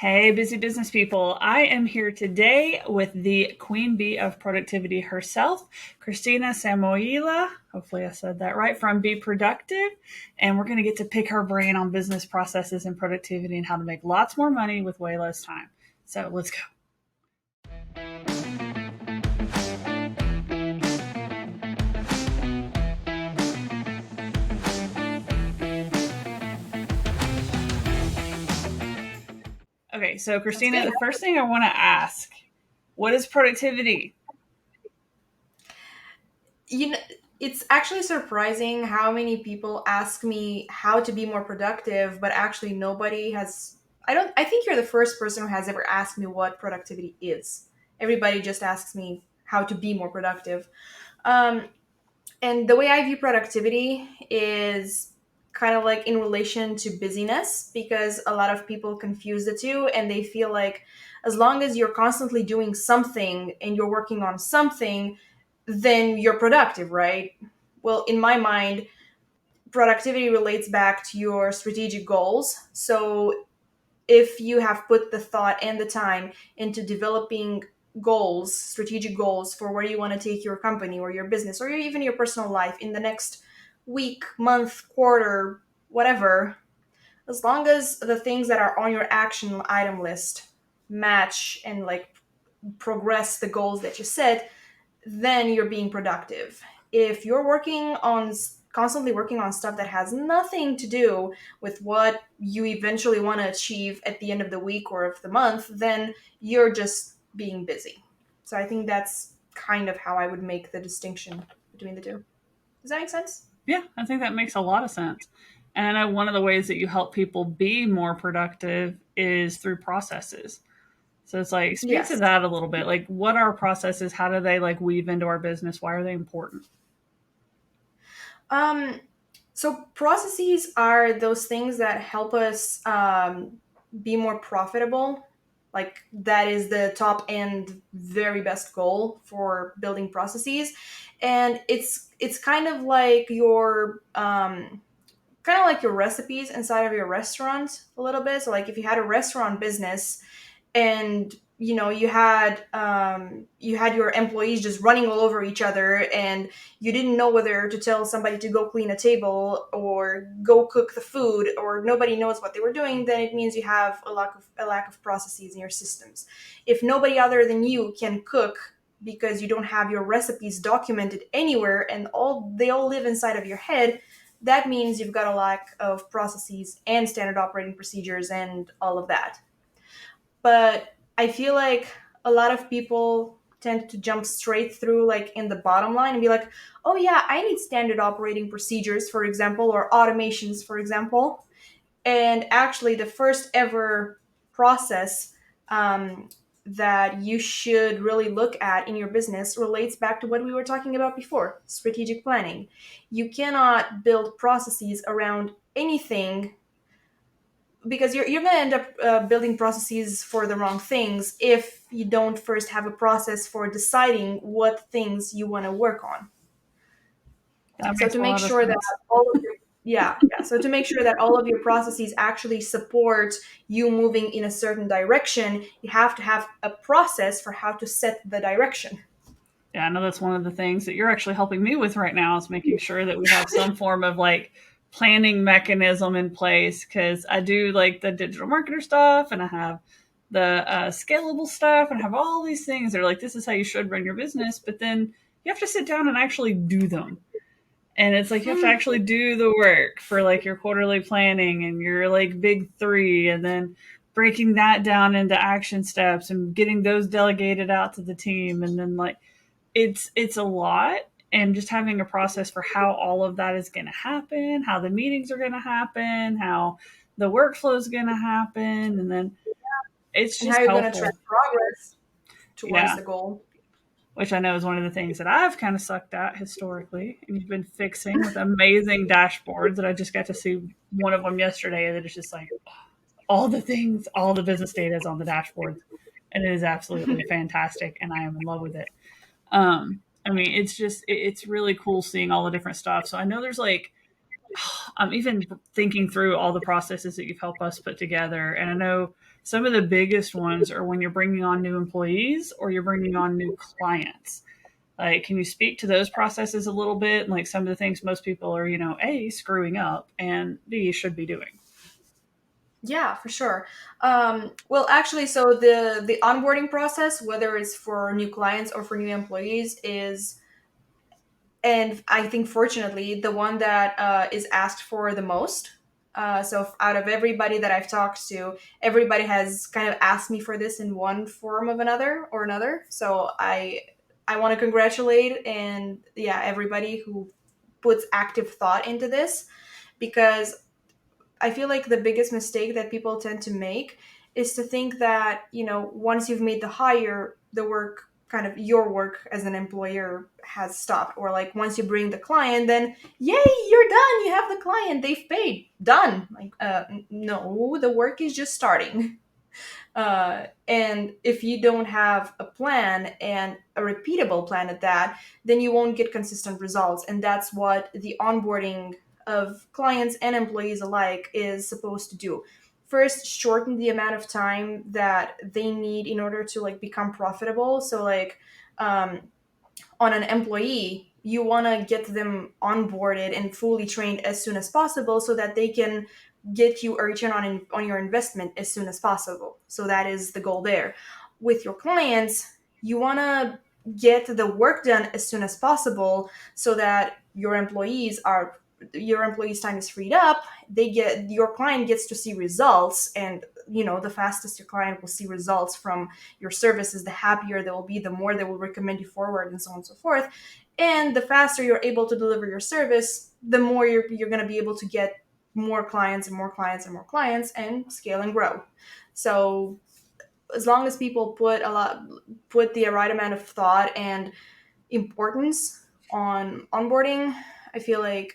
Hey, busy business people. I am here today with the queen bee of productivity herself, Christina Samoila. Hopefully, I said that right, from Be Productive. And we're going to get to pick her brain on business processes and productivity and how to make lots more money with way less time. So let's go. Okay, so Sounds Christina, good. the first thing I want to ask, what is productivity? You know, it's actually surprising how many people ask me how to be more productive, but actually nobody has. I think you're the first person who has ever asked me what productivity is. Everybody just asks me how to be more productive. Um, and the way I view productivity is kind of like in relation to busyness, because a lot of people confuse the two and they feel like as long as you're constantly doing something and you're working on something, then you're productive, right? Well, in my mind, productivity relates back to your strategic goals. So if you have put the thought and the time into developing goals, strategic goals for where you want to take your company or your business or even your personal life in the next week, month, quarter, whatever, as long as the things that are on your action item list match and like progress the goals that you set, then you're being productive. If you're constantly working on stuff that has nothing to do with what you eventually want to achieve at the end of the week or of the month, then you're just being busy. So I think that's kind of how I would make the distinction between the two. Does that make sense? Yeah, I think that makes a lot of sense. And I know one of the ways that you help people be more productive is through processes. So it's like, speak to Yes. that a little bit. Like, what are processes? How do they like weave into our business? Why are they important? Um, so processes are those things that help us be more profitable. Like that is the top and very best goal for building processes, and it's kind of like your recipes inside of your restaurant a little bit. So like if you had a restaurant business and you had your employees just running all over each other and you didn't know whether to tell somebody to go clean a table or go cook the food, or nobody knows what they were doing, then it means you have a lack of processes in your systems. If nobody other than you can cook because you don't have your recipes documented anywhere and they all live inside of your head, that means you've got a lack of processes and standard operating procedures and all of that. But I feel like a lot of people tend to jump straight through like in the bottom line and be like, oh yeah, I need standard operating procedures, for example, or automations, for example. And actually the first ever process um, that you should really look at in your business relates back to what we were talking about before: strategic planning. You cannot build processes around anything, because you're going to end up building processes for the wrong things if you don't first have a process for deciding what things you want to work on. That So makes to a make lot of sure that sense. all of your yeah, so to make sure that all of your processes actually support you moving in a certain direction, you have to have a process for how to set the direction. Yeah, I know that's one of the things that you're actually helping me with right now is making sure that we have some form of like planning mechanism in place because I do like the digital marketer stuff and I have the scalable stuff and I have all these things that are like, this is how you should run your business. But then you have to sit down and actually do them. And it's like you have to actually do the work for like your quarterly planning and your like big three, and then breaking that down into action steps and getting those delegated out to the team. And then like it's a lot, and just having a process for how all of that is going to happen, how the meetings are going to happen, how the workflow is going to happen, and then it's And how just you're going to track helpful. progress towards Yeah, the goal. which I know is one of the things that I've kind of sucked at historically, and you've been fixing with amazing dashboards that I just got to see one of them yesterday. That it's just like all the things, all the business data is on the dashboards, and it is absolutely fantastic, and I am in love with it. I mean, it's just it's really cool seeing all the different stuff. So I know there's like I'm even thinking through all the processes that you've helped us put together. And I know some of the biggest ones are when you're bringing on new employees or you're bringing on new clients. Like, can you speak to those processes a little bit and like some of the things most people are, A, screwing up and B, should be doing? Yeah, for sure. Well, actually, so the onboarding process, whether it's for new clients or for new employees, is, and I think fortunately the one that is asked for the most. Out of everybody that I've talked to, everybody has kind of asked me for this in one form of another or another. So I want to congratulate, and yeah, everybody who puts active thought into this, because I feel like the biggest mistake that people tend to make is to think that, once you've made the hire, the work, kind of your work as an employer, has stopped. Or like once you bring the client, then yay, you're done. You have the client, they've paid, done. Like, no, the work is just starting. And if you don't have a plan, and a repeatable plan at that, then you won't get consistent results. And that's what the onboarding of clients and employees alike is supposed to do. First, shorten the amount of time that they need in order to like become profitable. So like, um, on an employee, you want to get them onboarded and fully trained as soon as possible, so that they can get you a return on your investment as soon as possible. So that is the goal there. With your clients, you want to get the work done as soon as possible, so that your employees time is freed up. Your client gets to see results, and the fastest your client will see results from your services, the happier they will be, the more they will recommend you forward, and so on and so forth. And the faster you're able to deliver your service, the more you're going to be able to get more clients and more clients and more clients, and scale and grow. So as long as people put the right amount of thought and importance on onboarding, I feel like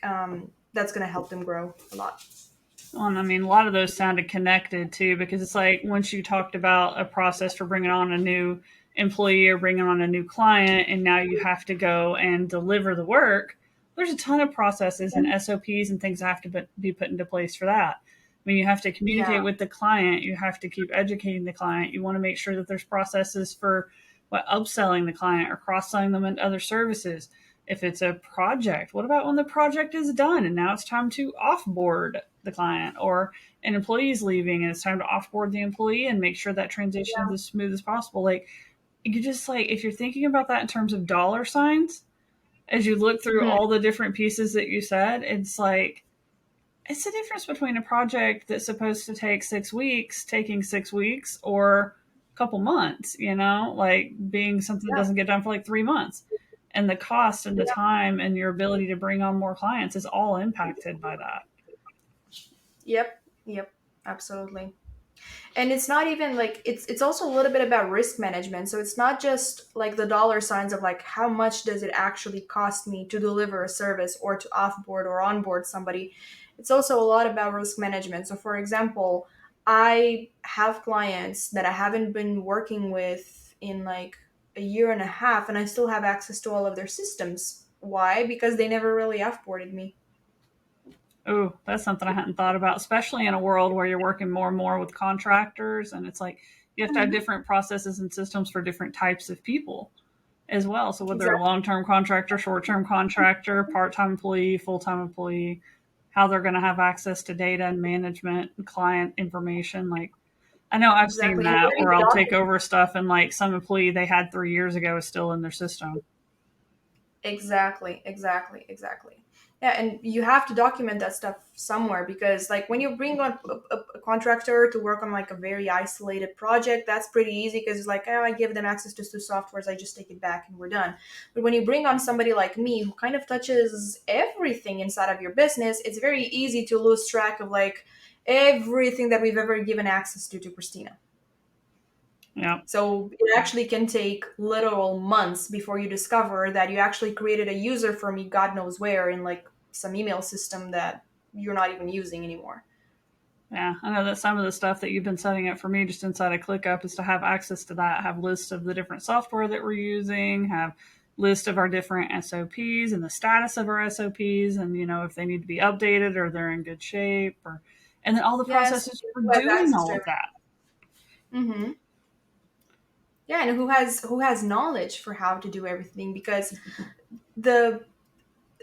that's going to help them grow a lot. Well, and I mean, a lot of those sounded connected too, because it's like once you talked about a process for bringing on a new employee or bringing on a new client, and now you have to go and deliver the work, there's a ton of processes and SOPs and things that have to be put into place for that. I mean, you have to communicate Yeah. with the client, you have to keep educating the client, you want to make sure that there's processes for upselling the client or cross selling them into other services. If it's a project, what about when the project is done and now it's time to offboard the client, or an employee is leaving and it's time to offboard the employee and make sure that transition is as smooth as possible? Like, you just like, if you're thinking about that in terms of dollar signs, as you look through Mhm. all the different pieces that you said, it's like, it's the difference between a project that's supposed to take 6 weeks taking 6 weeks, or a couple months, like being something that Yeah. doesn't get done for like 3 months. And the cost and the time and your ability to bring on more clients is all impacted by that. Yep. Yep. Absolutely. And it's not even like, it's also a little bit about risk management. So it's not just like the dollar signs of like how much does it actually cost me to deliver a service or to offboard or onboard somebody. It's also a lot about risk management. So for example, I have clients that I haven't been working with in like a year and a half, and I still have access to all of their systems. Why? Because they never really offboarded me. Oh, that's something I hadn't thought about, especially in a world where you're working more and more with contractors. And it's like you have to have different processes and systems for different types of people as well. So whether a Exactly. long-term contractor, short-term contractor, part-time employee, full-time employee, how they're going to have access to data and management and client information. Like, I know I've seen Exactly. And that where do where you I'll take document? over stuff and like some employee they had 3 years ago is still in their system. Exactly, exactly, exactly. Yeah, and you have to document that stuff somewhere, because like when you bring on a contractor to work on like a very isolated project, that's pretty easy, because it's like, oh, I give them access to two softwares, I just take it back and we're done. But when you bring on somebody like me who kind of touches everything inside of your business, it's very easy to lose track of like everything that we've ever given access to Christina. Yeah. So it actually can take literal months before you discover that you actually created a user for me, God knows where, in like some email system that you're not even using anymore. Yeah, I know that some of the stuff that you've been setting up for me just inside of ClickUp is to have access to that, have lists of the different software that we're using, have list of our different SOPs and the status of our SOPs, and if they need to be updated or they're in good shape, or and then all the Yes, processes for who has doing access all to of that. everything. Yeah, and who has knowledge for how to do everything, because the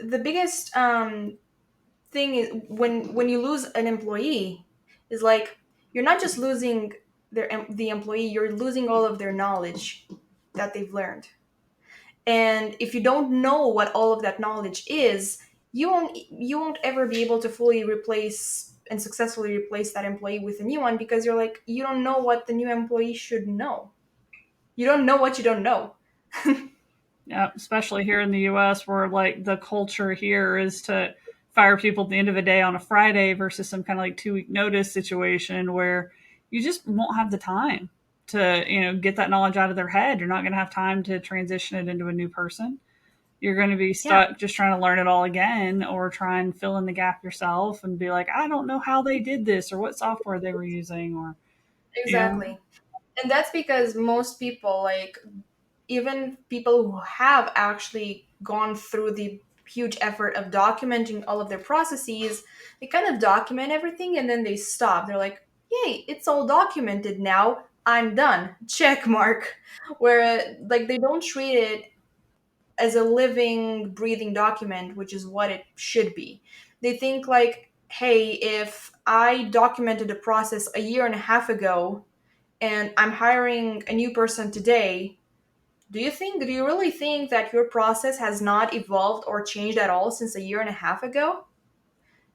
the biggest thing is when you lose an employee is like you're not just losing the employee, you're losing all of their knowledge that they've learned. And if you don't know what all of that knowledge is, you won't ever be able to fully replace and successfully replace that employee with a new one, because you're like, you don't know what the new employee should know. You don't know what you don't know. Yeah, especially here in the US, where like the culture here is to fire people at the end of a day on a Friday versus some kind of like 2 week notice situation where you just won't have the time to, get that knowledge out of their head. You're not going to have time to transition it into a new person. You're going to be Yeah, stuck just trying to learn it all again or try and fill in the gap yourself and be like, I don't know how they did this or what software they were using or, you know, exactly. And that's because most people, like even people who have actually gone through the huge effort of documenting all of their processes, they kind of document everything and then they stop. They're like, yay, it's all documented now. I'm done. Check mark. Where like they don't treat it as a living, breathing document, which is what it should be. They think like, hey, if I documented a process a year and a half ago and I'm hiring a new person today, do you really think that your process has not evolved or changed at all since a year and a half ago?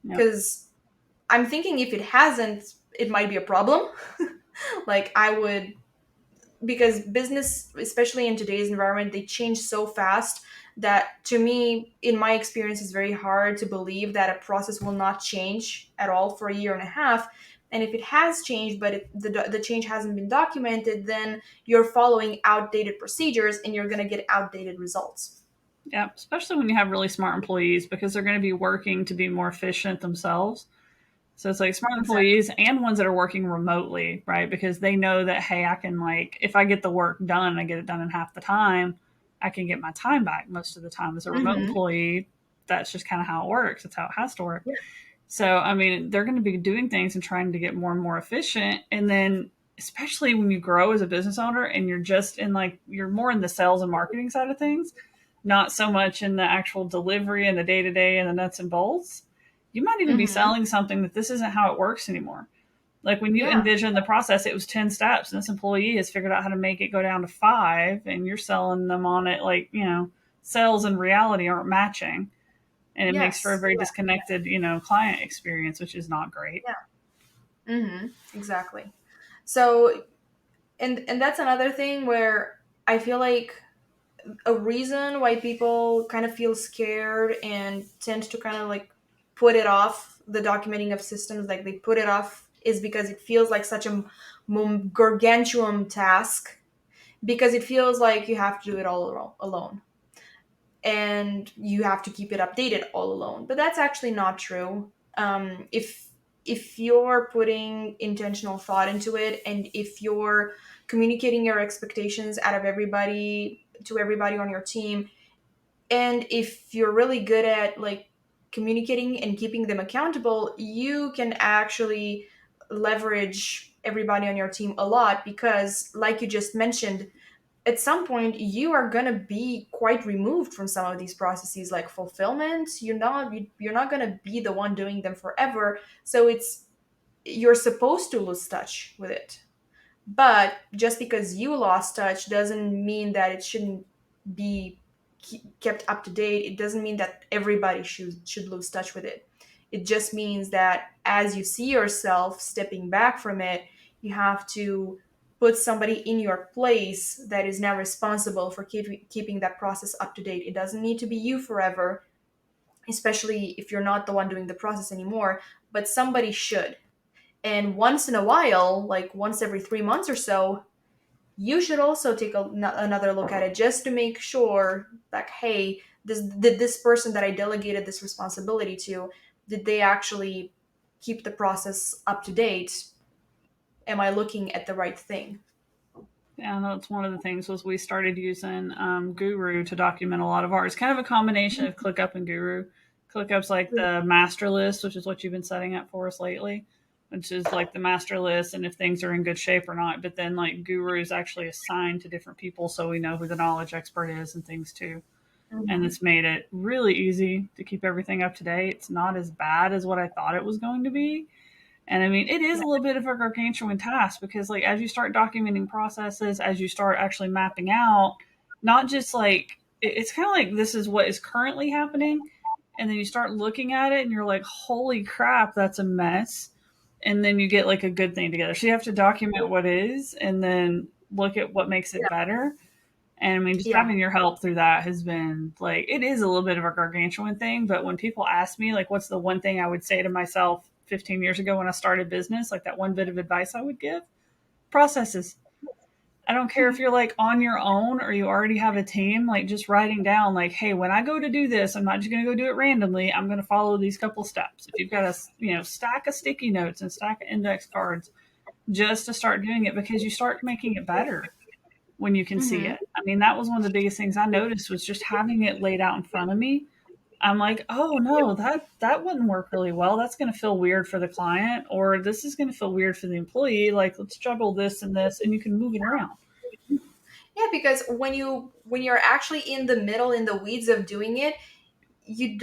yeah, Because I'm thinking if it hasn't, it might be a problem. Like I would, because business, especially in today's environment, they change so fast that to me, in my experience, it's very hard to believe that a process will not change at all for a year and a half. And if it has changed, but the change hasn't been documented, then you're following outdated procedures and you're going to get outdated results. yeah, especially when you have really smart employees because they're going to be working to be more efficient themselves. So it's like smart Exactly. employees and ones that are working remotely, right? Because they know that, hey, I can like, if I get the work done, I get it done in half the time, I can get my time back most of the time. As a remote Hmm. employee, that's just kind of how it works. It's how it has to work. Yeah. So, I mean, they're going to be doing things and trying to get more and more efficient. And then, especially when you grow as a business owner and you're just in like, you're more in the sales and marketing side of things, not so much in the actual delivery and the day to day and the nuts and bolts. You might even be Hmm. selling something that this isn't how it works anymore. Like when you Yeah. envision the process, it was 10 steps, and this employee has figured out how to make it go down to 5, and you're selling them on it like, sales and reality aren't matching and it makes for a Yes. very disconnected, client experience, which is not great. Yeah. Hmm. Exactly. So, and that's another thing where I feel like a reason why people kind of feel scared and tend to kind of like put it off the documenting of systems, like they put it off, is because it feels like such a gargantuan task, because it feels like you have to do it all alone and you have to keep it updated all alone, but that's actually not true. If you're putting intentional thought into it, and if you're communicating your expectations out of everybody to everybody on your team, and if you're really good at like communicating and keeping them accountable, you can actually leverage everybody on your team a lot, because like you just mentioned, at some point you are going to be quite removed from some of these processes like fulfillment. You're not going to be the one doing them forever, so you're supposed to lose touch with it. But just because you lost touch doesn't mean that it shouldn't be kept up to date. It doesn't mean that everybody should lose touch with it. It just means that as you see yourself stepping back from it, you have to put somebody in your place that is now responsible for keeping that process up to date. It doesn't need to be you forever, especially if you're not the one doing the process anymore, but somebody should. And once in a while, like once every 3 months or so, you should also take another look at it, just to make sure like, hey, did this person that I delegated this responsibility to, did they actually keep the process up to date? Am I looking at the right thing? Yeah, I know it's one of the things was we started using Guru to document a lot of ours. Kind of a combination of ClickUp and Guru. ClickUp's like the master list, which is what you've been setting up for us lately, which is like the master list and if things are in good shape or not. But then like Guru is actually assigned to different people so we know who the knowledge expert is and things too. And Mhm. it's made it really easy to keep everything up to date. It's not as bad as what I thought it was going to be. And I mean, it is a little bit of a gargantuan task because, like, as you start documenting processes, as you start actually mapping out, not just like it's kind of like this is what is currently happening, and then you start looking at it and you're like, holy crap, that's a mess. And then you get like a good thing together. So you have to document what is and then look at what makes it Yeah. better. And I mean, just Yeah. having your help through that has been like, it is a little bit of a gargantuan thing. But when people ask me, like, what's the one thing I would say to myself 15 years ago when I started business, like that one bit of advice I would give? Processes. I don't care if Mhm. you're like on your own or you already have a team, like just writing down, like, hey, when I go to do this, I'm not just going to go do it randomly. I'm going to follow these couple steps. If you've got a, stack of sticky notes and stack of index cards just to start doing it because you start making it better when you can see Mhm. it. I mean, that was one of the biggest things I noticed was just having it laid out in front of me. I'm like, oh no, that wouldn't work really well. That's going to feel weird for the client, or this is going to feel weird for the employee. Like, let's juggle this and this, and you can move it around. Yeah, because when you're actually in the middle, in the weeds of doing it, you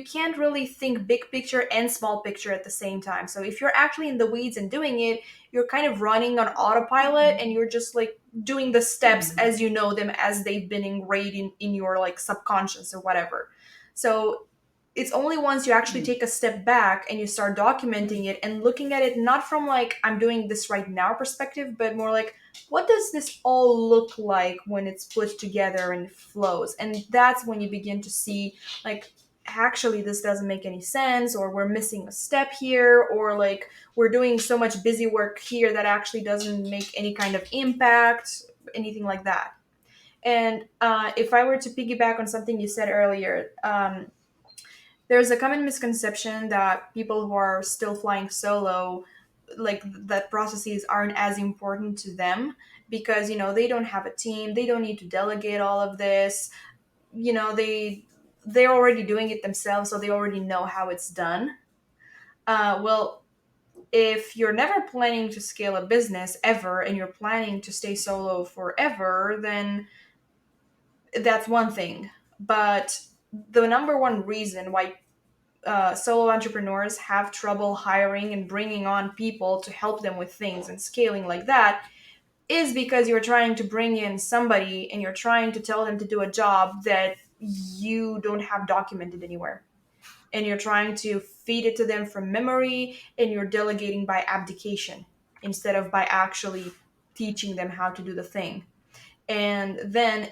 can't really think big picture and small picture at the same time. So if you're actually in the weeds and doing it, you're kind of running on autopilot and you're just like doing the steps as you know them, as they've been ingrained in your like subconscious or whatever. So it's only once you actually take a step back and you start documenting it and looking at it not from like I'm doing this right now perspective, but more like what does this all look like when it's put together and flows. And that's when you begin to see like actually this doesn't make any sense, or we're missing a step here, or like we're doing so much busy work here that actually doesn't make any kind of impact, anything like that. And if I were to piggyback on something you said earlier, there's a common misconception that people who are still flying solo, like that processes aren't as important to them because they don't have a team, they don't need to delegate all of this. They're already doing it themselves, so they already know how it's done. Well, if you're never planning to scale a business ever and you're planning to stay solo forever, then that's one thing. But the number one reason why solo entrepreneurs have trouble hiring and bringing on people to help them with things and scaling like that is because you're trying to bring in somebody and you're trying to tell them to do a job that you don't have documented anywhere. And you're trying to feed it to them from memory, and you're delegating by abdication instead of by actually teaching them how to do the thing. And then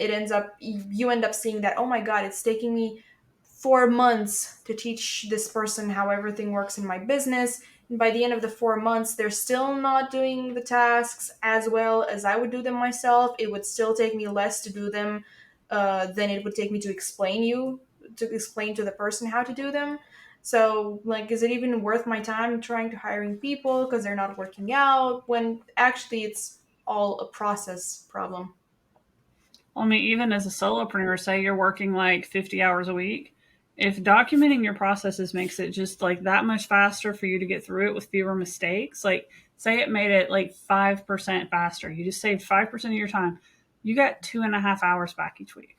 you end up seeing that, oh my god, it's taking me 4 months to teach this person how everything works in my business, and by the end of the 4 months they're still not doing the tasks as well as I would do them myself. It would still take me less to do them than it would take me to explain to the person how to do them. So like, is it even worth my time trying to hiring people because they're not working out, when actually it's all a process problem? I mean, even as a solopreneur, say you're working like 50 hours a week, if documenting your processes makes it just like that much faster for you to get through it with fewer mistakes, like say it made it like 5% faster, you just saved 5% of your time, you got 2.5 hours back each week.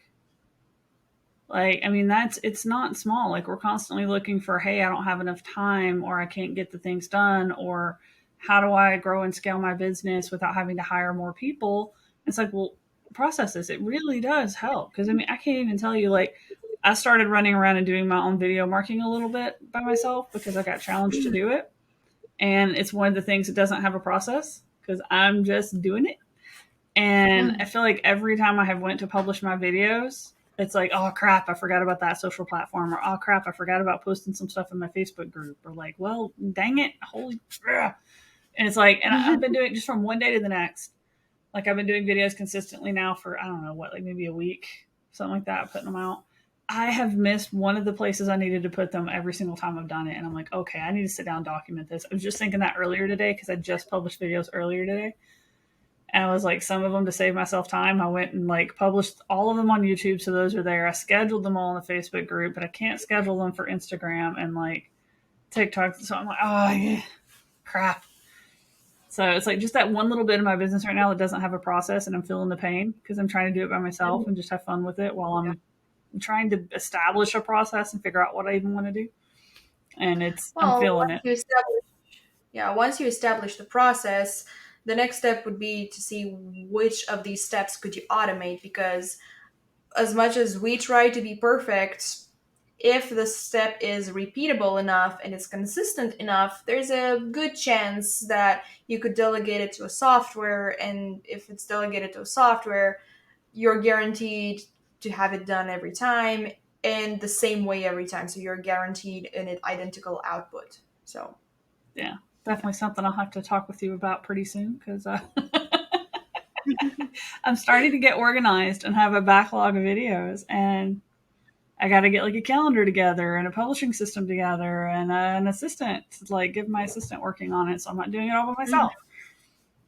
Like, I mean, it's not small. Like, we're constantly looking for, hey, I don't have enough time, or I can't get the things done, or how do I grow and scale my business without having to hire more people? It's like, well, processes, it really does help. Because, I mean, I can't even tell you, like, I started running around and doing my own video marketing a little bit by myself because I got challenged to do it. And it's one of the things that doesn't have a process because I'm just doing it. And I Mm. feel like every time I have went to publish my videos, it's like, oh crap, I forgot about that social platform, or oh crap, I forgot about posting some stuff in my Facebook group, or like, well, dang it, holy, ugh. And it's like, and I've been doing it just from one day to the next. Like I've been doing videos consistently now for I don't know what, like maybe a week, something like that, putting them out. I have missed one of the places I needed to put them every single time I've done it, and I'm like, okay, I need to sit down and document this. I was just thinking that earlier today because I just published videos earlier today, And I was like, some of them, to save myself time, I went and like published all of them on YouTube. So those are there. I scheduled them all in the Facebook group, but I can't schedule them for Instagram and like TikTok. So I'm like, oh, yeah, crap. So it's like just that one little bit of my business right now that doesn't have a process, and I'm feeling the pain because I'm trying to do it by myself and just have fun with it while I'm trying to establish a process and figure out what I even want to do. And I'm Well, feeling it. once you establish the process, the next step would be to see which of these steps could you automate, because as much as we try to be perfect, if the step is repeatable enough and it's consistent enough, there's a good chance that you could delegate it to a software. And if it's delegated to a software, you're guaranteed to have it done every time and the same way every time. So you're guaranteed an identical output. So, Yeah, definitely something I'll have to talk with you about pretty soon because I'm starting to get organized and have a backlog of videos, and I got to get like a calendar together and a publishing system together and an assistant to like give my assistant working on it. So I'm not doing it all by mhm. myself.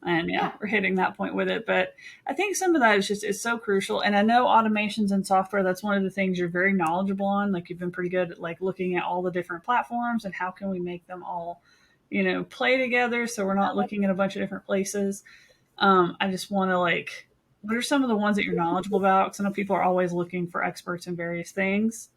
And yeah, Yeah. we're hitting that point with it. But I think some of that is just is so crucial. And I know automations and software, that's one of the things you're very knowledgeable on. Like you've been pretty good at like looking at all the different platforms and how can we make them all, play together so we're not looking at a bunch of different places. I just want to like, what are some of the ones that you're knowledgeable about? Because I know people are always looking for experts in various things.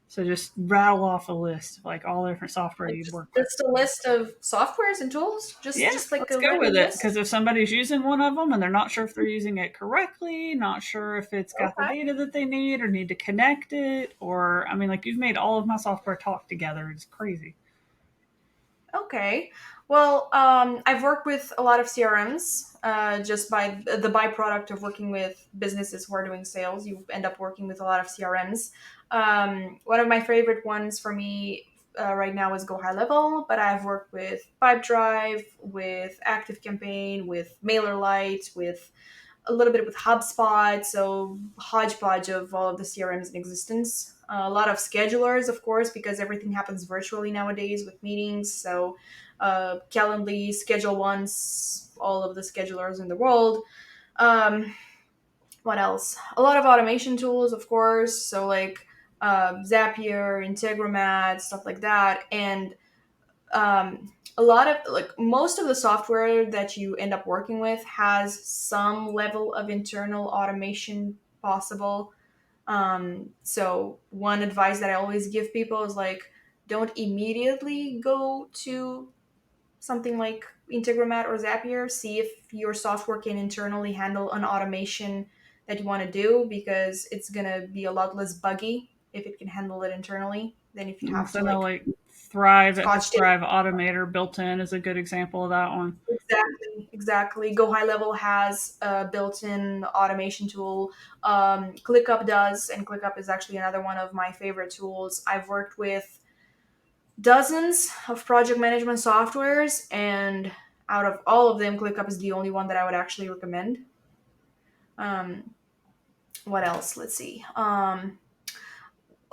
So just rattle off a list of like all the different software Like you'd just, work with. just a list of softwares and tools, just Yeah, just like let's a go with random it. list. Because if somebody's using one of them and they're not sure if they're using it correctly, not sure if it's got the Okay. data that they need or need to connect it, or I mean, like you've made all of my software talk together. It's crazy. Okay. Well, I've worked with a lot of CRMs. Just by the byproduct of working with businesses who are doing sales, you end up working with a lot of CRMs. One of my favorite ones for me right now is Go High Level, but I've worked with Pipedrive, with ActiveCampaign, with MailerLite, with a little bit with HubSpot, so hodgepodge of all of the CRMs in existence. A lot of schedulers, of course, because everything happens virtually nowadays with meetings. So, Calendly, Schedule Once, all of the schedulers in the world. Um, what else? A lot of automation tools, of course. So, like Zapier, Integromat, stuff like that. And a lot of like most of the software that you end up working with has some level of internal automation possible. So one advice that I always give people is like, don't immediately go to something like Integromat or Zapier. See if your software can internally handle an automation that you want to do, because it's gonna be a lot less buggy if it can handle it internally than if you have So I to know like like Thrive at the scotch tape. Thrive Automator built in is a good example of that one. Exactly, exactly. Go High Level has a built-in automation tool. ClickUp does, and ClickUp is actually another one of my favorite tools. I've worked with dozens of project management softwares, and out of all of them, ClickUp is the only one that I would actually recommend. Um, what else? Let's see.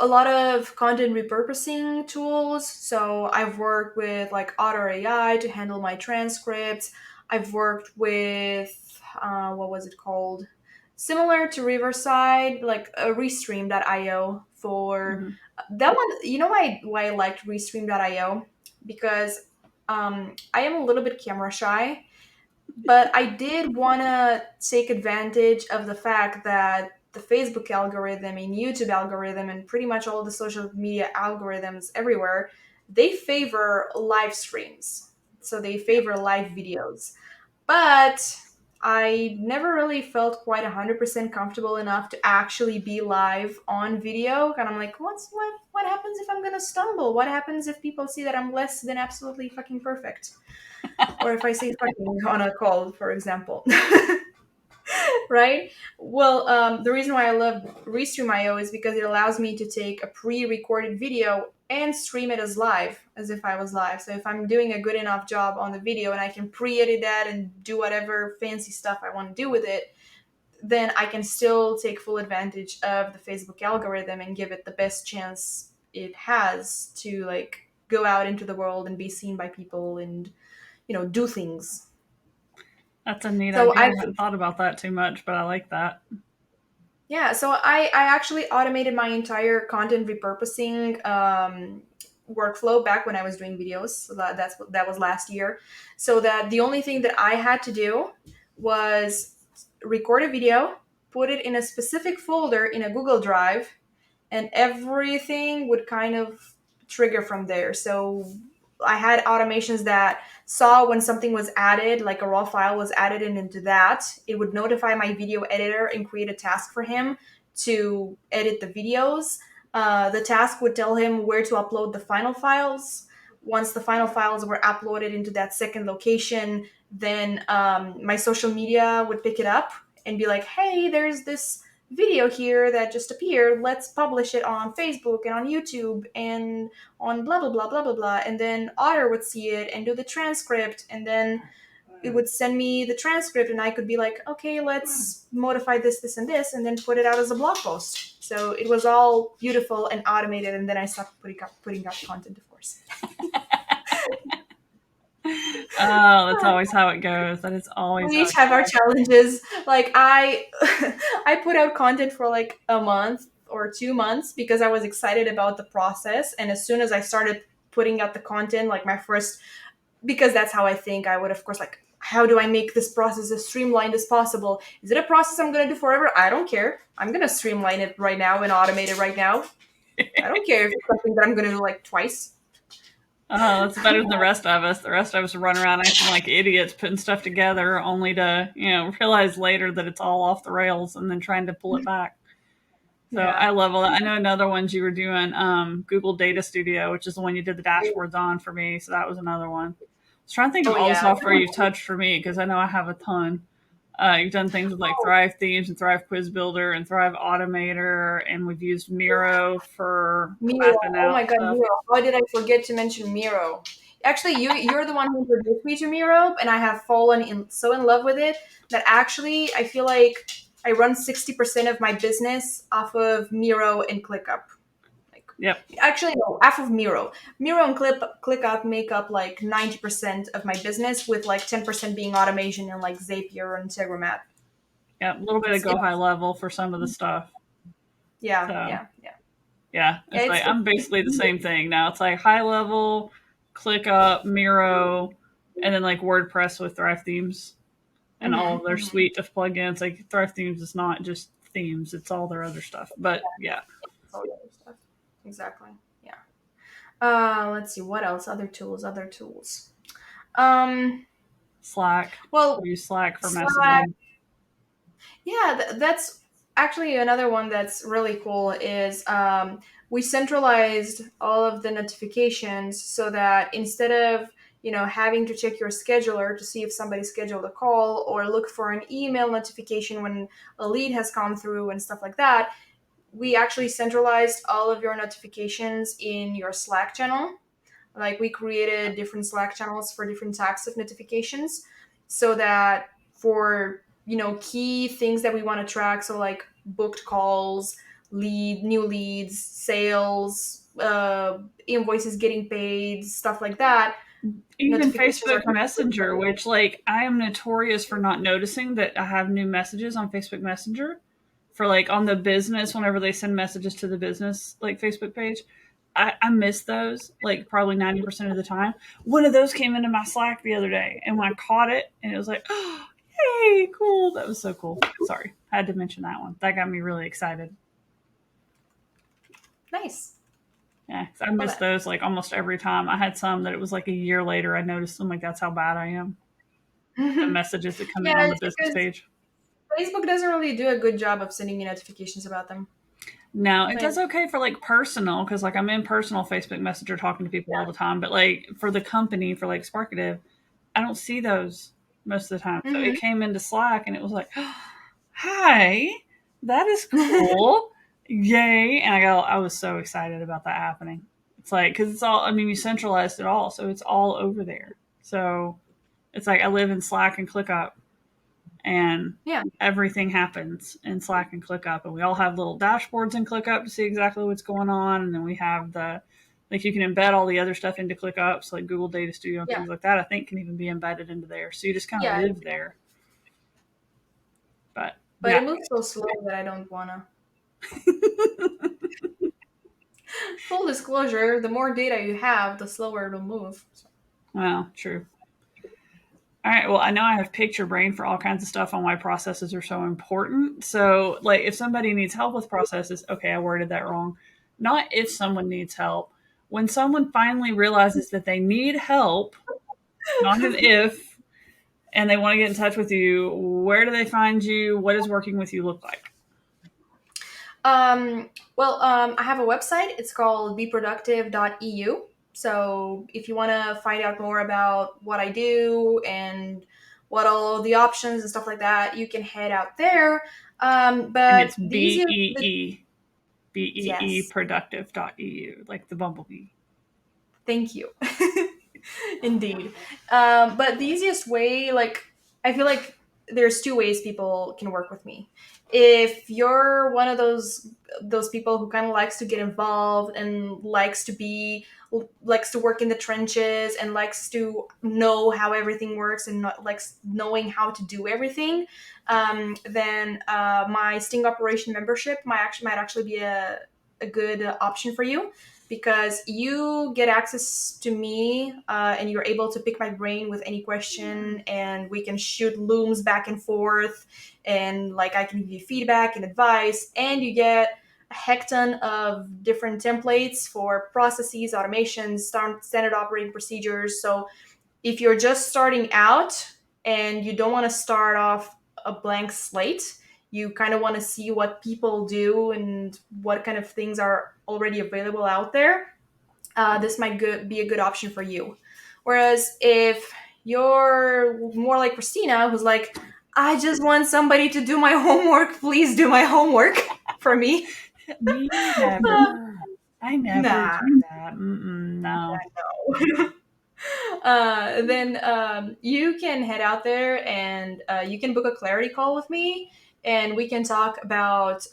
A lot of content repurposing tools. So I've worked with like Otter AI to handle my transcripts. I've worked with what was it called? Similar to Riverside, like Restream.io for Mm-hmm. that one. You know why I liked Restream.io? Because I am a little bit camera shy, but I did want to take advantage of the fact that the Facebook algorithm and YouTube algorithm and pretty much all the social media algorithms everywhere, they favor live streams. So they favor live videos. But I never really felt quite 100% comfortable enough to actually be live on video. And I'm like, what happens if I'm going to stumble? What happens if people see that I'm less than absolutely fucking perfect? Or if I say fucking on a call, for example. Right? Well, the reason why I love Restream.io is because it allows me to take a pre-recorded video and stream it as live, as if I was live. So if I'm doing a good enough job on the video and I can pre-edit that and do whatever fancy stuff I want to do with it, then I can still take full advantage of the Facebook algorithm and give it the best chance it has to like go out into the world and be seen by people and do things. That's a neat So idea. I hadn't thought about that too much, but I like that. yeah, so I actually automated my entire content repurposing workflow back when I was doing videos. So that was last year. So that the only thing that I had to do was record a video, put it in a specific folder in a Google Drive, and everything would kind of trigger from there. So I had automations that saw when something was added, like a raw file was added in into that, it would notify my video editor and create a task for him to edit the videos. The task would tell him where to upload the final files. Once the final files were uploaded into that second location, then my social media would pick it up and be like, hey, there's this video here that just appeared. Let's publish it on Facebook and on YouTube and on blah blah blah blah blah blah. And then Otter would see it and do the transcript, and then it would send me the transcript, and I could be like, okay, let's modify this, and then put it out as a blog post. So it was all beautiful and automated, and then I stopped putting up content, of course. Oh, that's always how it goes. That is always We how each it have our goes. challenges. Like I I put out content for like a month or 2 months because I was excited about the process, and as soon as I started putting out the content, like my first, because that's how I think, I would of course like, how do I make this process as streamlined as possible? Is it a process I'm going to do forever? I don't care. I'm going to streamline it right now and automate it right now. I don't care if it's something that I'm going to do like twice. Oh, that's better than the rest of us. The rest of us run around acting like idiots, putting stuff together, only to realize later that it's all off the rails, and then trying to pull it back. So Yeah. I love all that. I know another ones you were doing, Google Data Studio, which is the one you did the dashboards on for me. So that was another one. I was trying to think of Oh all the yeah. software you've touched for me because I know I have a ton. You've done things with like Oh, Thrive Themes and Thrive Quiz Builder and Thrive Automator, and we've used Miro for Miro. mapping Oh my out God, stuff. Miro. How did I forget to mention Miro? Actually, you're the one who introduced me to Miro, and I have fallen in so in love with it that actually I feel like I run 60% of my business off of Miro and ClickUp. Like, Yep. actually, no, half of Miro. Miro and ClickUp make up like 90% of my business, with like 10% being automation and like Zapier and Integromat. Yep. A little bit of It's go high level for some of the stuff. yeah, So yeah, yeah, yeah, yeah. it's like I'm basically the same thing now. It's like high level, ClickUp, Miro, and then like WordPress with Thrive Themes and all of their mm-hmm. suite of plugins. Like Thrive Themes is not just themes; it's all their other stuff. But yeah, All the other stuff. Exactly. Yeah. Let's see what else. Other tools. Other tools. Um. Slack. Well, We use Slack for Slack. messaging. Yeah, that's actually another one that's really cool. Is we centralized all of the notifications so that instead of having to check your scheduler to see if somebody scheduled a call or look for an email notification when a lead has come through and stuff like that, we actually centralized all of your notifications in your Slack channel. Like we created different Slack channels for different types of notifications so that for, key things that we want to track, so like booked calls, new leads, sales, invoices getting paid, stuff like that, Even notifications are Facebook coming Messenger, through. which like I am notorious for not noticing that I have new messages on Facebook Messenger for like on the business whenever they send messages to the business like Facebook page. I miss those like probably 90% of the time. One of those came into my Slack the other day, and when I caught it, and it was like, oh, hey, cool. That was so cool. Sorry, I had to mention that one. That got me really excited. Nice. Yeah, 'cause I Love miss it. those like almost every time. I had some that it was like a year later I noticed them. Like that's how bad I am. The messages that come in Yeah, on the it's business because page. Facebook doesn't really do a good job of sending you notifications about them. No, it does Like, okay for like personal because like I'm in personal Facebook Messenger talking to people all the time. But like for the company for like Sparkative, I don't see those most of the time. So it hmm came into Slack and it was like, "Hi, that is cool, yay!" And I was so excited about that happening. It's like because it's all. I mean, you centralized it all, so it's all over there. So it's like I live in Slack and ClickUp, and yeah, everything happens in Slack and ClickUp, and we all have little dashboards in ClickUp to see exactly what's going on, and then we have the like you can embed all the other stuff into ClickUp, so like Google Data Studio and yeah, things like that. I think can even be embedded into there, so you just kind of yeah. live there. but Yeah. it moves so slow that I don't wanna. Full disclosure: the more data you have, the slower it'll move. So. Well, true. All right. Well, I know I have picked your brain for all kinds of stuff on why processes are so important. So, like, if somebody needs help with processes, okay, I worded that wrong. Not if someone needs help. When someone finally realizes that they need help, not an if, and they want to get in touch with you, where do they find you? What does working with you look like? I have a website. It's called beproductive.eu. So if you want to find out more about what I do and what all the options and stuff like that, you can head out there. And But it's the easiest, BEE yes, productive.eu, like the bumblebee. thank you. Indeed. But the easiest way, like, I feel like there's two ways people can work with me. If you're one of those people who kind of likes to get involved and likes to work in the trenches and likes to know how everything works and not likes knowing how to do everything, then my Sting Operation membership might actually be a good option for you, because you get access to me, and you're able to pick my brain with any question, and we can shoot looms back and forth, and like I can give you feedback and advice, and you get a heck ton of different templates for processes, automations, standard operating procedures. So if you're just starting out and you don't want to start off a blank slate, you kind of want to see what people do and what kind of things are already available out there, this might be a good option for you. Whereas if you're more like Christina, who's like, I just want somebody to do my homework, please do my homework for me. Me never. I never Nah, do that. No. no. Then you can head out there and you can book a clarity call with me, and we can talk about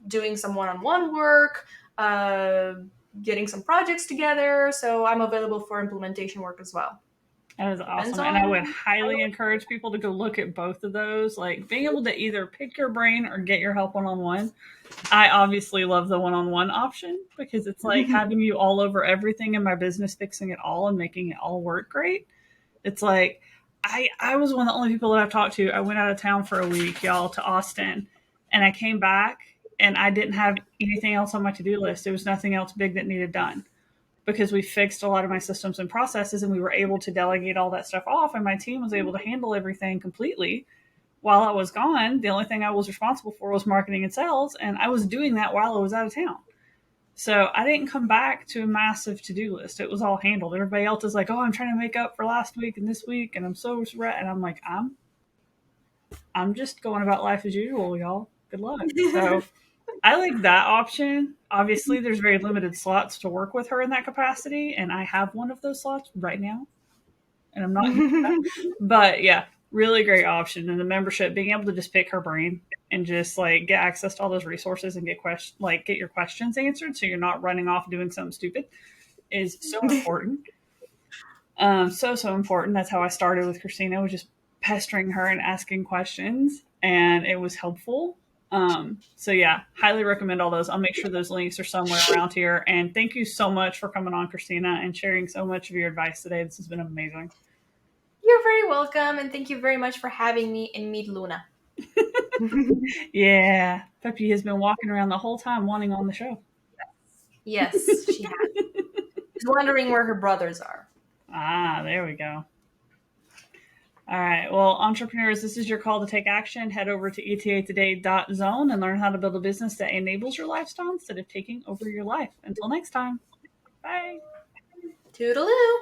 doing some one-on-one work, uh, getting some projects together. So I'm available for implementation work as well. That is Depends awesome. And I would on. highly encourage people to go look at both of those. Like being able to either pick your brain or get your help one on one. I obviously love the one on one option because it's like having you all over everything in my business, fixing it all and making it all work great. It's like I was one of the only people that I've talked to. I went out of town for a week, y'all, to Austin, and I came back and I didn't have anything else on my to do list. There was nothing else big that needed done because we fixed a lot of my systems and processes and we were able to delegate all that stuff off and my team was able to handle everything completely while I was gone. The only thing I was responsible for was marketing and sales, and I was doing that while I was out of town. So I didn't come back to a massive to-do list. It was all handled. Everybody else is like, "Oh, I'm trying to make up for last week and this week, and I'm so red." And I'm like, I'm just going about life as usual, y'all. Good luck. So I like that option. Obviously, there's very limited slots to work with her in that capacity, and I have one of those slots right now, and I'm not using that. But yeah, really great option. And the membership, being able to just pick her brain and just like get access to all those resources and get your questions answered, so you're not running off doing something stupid, is so important. So important. That's how I started with Christina, was just pestering her and asking questions, and it was helpful. So yeah, highly recommend all those. I'll make sure those links are somewhere around here. And thank you so much for coming on, Christina, and sharing so much of your advice today. This has been amazing. You're very welcome, and thank you very much for having me and meet Luna. Yeah, Peppy has been walking around the whole time wanting on the show. Yes, she has. She's wondering where her brothers are. Ah, there we go. All right. Well, entrepreneurs, this is your call to take action. Head over to etatoday.zone and learn how to build a business that enables your lifestyle instead of taking over your life. Until next time. Bye. Toodaloo.